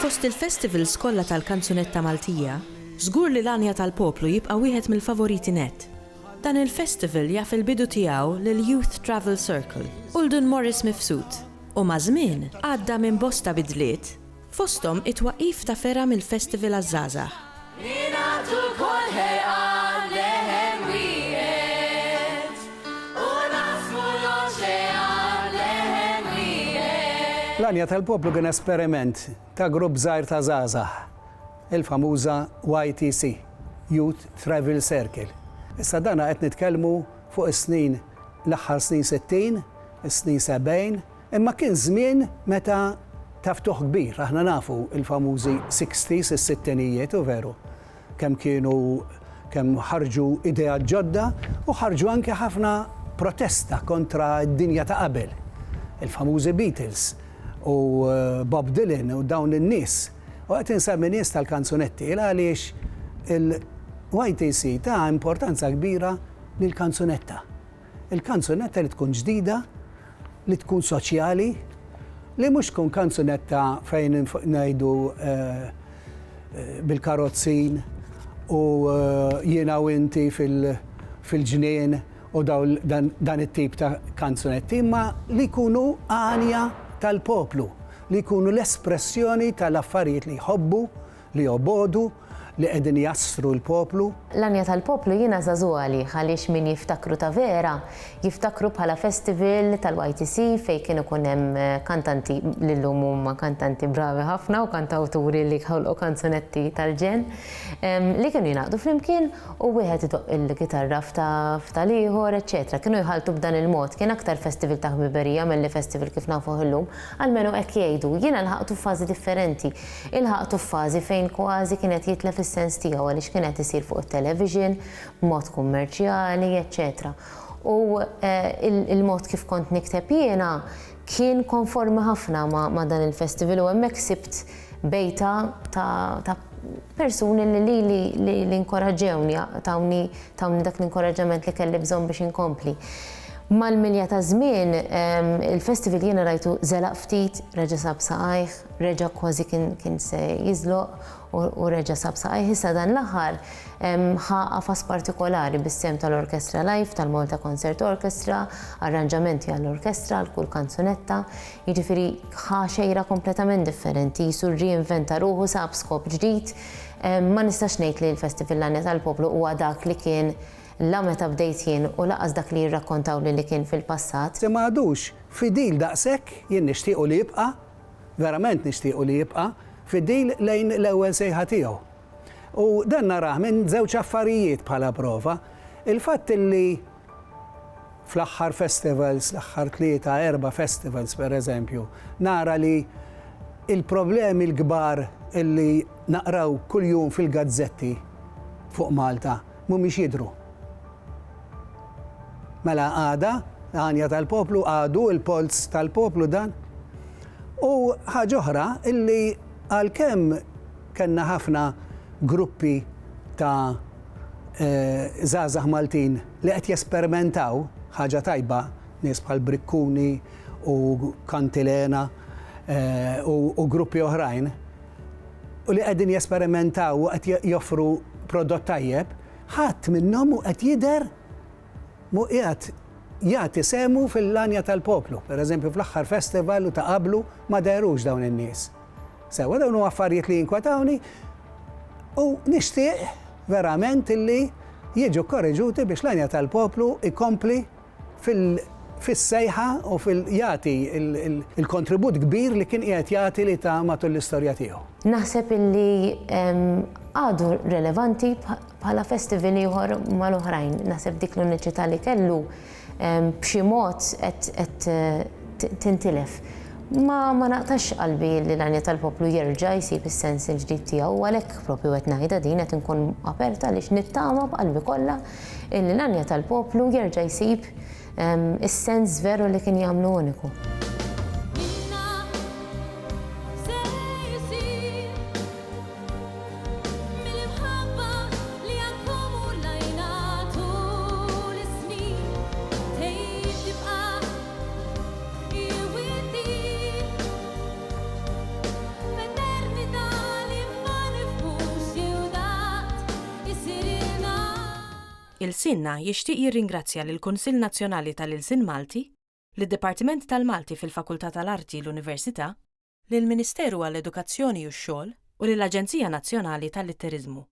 Fost il-festivals kollha tal-kanzunetta Maltija, żgur li l-Anja tal-Poplu jibqa' wieħed mill-favoriti net. Dan il-festival jaf il-bidu tiegħu lil-Youth Travel Circle, Uldun Morris Mifsud, u ma' żmien għadda minn bosta bidliet, fosthom it-twaqqif ta' fera mill-festival għaż-żgħażagħ. L-Anja tal-Poplu kien esperiment ta' grupp żgħir ta' żgħażagħ, il-famuża YTC, Youth Travel Circle. Issa dana qed nitkellmu fuq is-snin l-aħħar snin 60, is-snin 70, imma kien żmien meta ta' ftuħ kbir, aħna nafu il-famużi 60s, is-sittinijiet u veru. Kemm ħarġu idea ġodda u ħarġu anke ħafna protesta kontra d-dinja ta' qabel. Il-famużi Beatles u Bob Dylan u dawn in-nies. U qed insemmi nies tal-kanzunetti għaliex il-YTC ta' importanza kbira lill-kanzunetta. Il-kanzunetta li tkun ġdida, li tkun soċjali, li mhux tkun kanzunetta fejn ngħidu bil-karozzin u jiena u inti fil-ġnien u dan it-tip ta' kanzunetti, imma li jkunu għanja tal-poplu, li jkunu l-espressjoni tal-affarijiet li jħobbu, li jobodu, li qegħdin jassru l-poplu. L-Anja tal-Poplu jiena żagħżugħ għaliex min jiftakru ta' vera, jiftakru bħala festival tal-YTC fejn kienu ikun hemm kantanti li llum huma kantanti bravi ħafna u kantawturi li ħolqu kanzunetti tal-ġen li kienu jingħaqdu flimkien u wieħed idoq il-gitarra f'tal ieħor, eċċetera. Kienu jħaltu b'dan il-mod, kien aktar festival ta' ħbiberija milli festival kif nafuh illum, għalmenu hekk jgħidu. Jiena lħaqtu f'fażi differenti. Ilħaqtu f'fażi fejn kważi kienet jitlef is-sens tiegħu għaliex kienet isir fuq it-television, b'mod kummerċjali, eċċetera. U il-mod kif kont nikteb jiena kien konformi ħafna ma' dan il-festival u hemmhekk sibt bejta ta' persuni li inkoraġġewni, tawni dak l-inkoraġġament li kelli bżonn biex inkompli. Mal-milja ta' żmien, il-festival jiena rajtu żelaq ftit, reġa' sab saqajh, reġa' kważi kien se jiżloq u reġa' sab saqajh. Issa dan l-aħħar ħa qafas partikolari bis-sem tal-Orkestra Live, tal-Malta Concert Orchestra, arranġamenti għall-orkestra, għal kull kanzunetta, jiġifieri ħa xejra kompletament differenti, jisu reinventa ruħu sab skop ġdid. Ma nistax ngħid li l-Festival l-Anja tal-Poplu huwa dak li kien la meta bdejt jien u laqas dak li jirrakkontaw li kien fil-passat. Se ma għadux fidil daqshekk jien nixtiequ li jibqa', verament nixtiequ li jibqa' fidil lejn l-ewwel sejħa tiegħu. U dan narah minn żewġ affarijiet bħala prova. Il-fatt li fl-aħħar festivals, l-aħħar 3-4 festivals pereżempju, nara li il-problemi l-kbar illi naqraw kuljum fil-gazzetti fuq Malta mhumiex jidhru. Mela għada, Anja tal-Poplu, għadu il-Pols tal-Poplu dan. U ħaġa oħra illi għalkemm kellna ħafna gruppi ta' żgħażagħ Maltin li qed jesperimentaw ħaġa tajba, nies bħal Brikkuni u Kantilena u gruppi oħrajn, u li qegħdin jesperimentaw u qed joffru prodott tajjeb, ħadd minnhom u qed jidher mu qiegħed jagħti semu fil-Anja tal-Poplu. Pereżempju fl-aħħar festival u ta' qablu ma dehruġ dawn in-nies. Sewa dawn huma affarijiet li jinkwetawni u nixtieq verament illi jiġu korreġuti biex l-Anja tal-Poplu ikompli fis-sejħa u jagħti il-kontribut kbir li kien qiegħed jagħti li ta' matul l-istorja tiegħu. Naħseb illi għadu relevanti bħala festival ieħor mal-oħrajn. Naħseb dik l-uniċità li kellu b'xi mod qed tintilef. Ma naqtax qalbi li l-Anja tal-Poplu jerġa' jsib is-sens il-ġdid tiegħu u għalhekk proprju qed ngħidha din qed inkun aperta għaliex nittama b'qalbi kollha li l-Anja tal-Poplu jerġa' jsib is-sens veru li kien jagħmlu uniku. Il-Sinna jixtieq jirringrazzja lill-Kunsill Nazzjonali tal-Ilsien Malti, lid-Dipartiment tal-Malti fil-Fakultà tal-Arti l-Università, lill-Ministeru għall-Edukazzjoni u x-Xogħol u lill-Aġenzija Nazzjonali tal-Litteriżmu.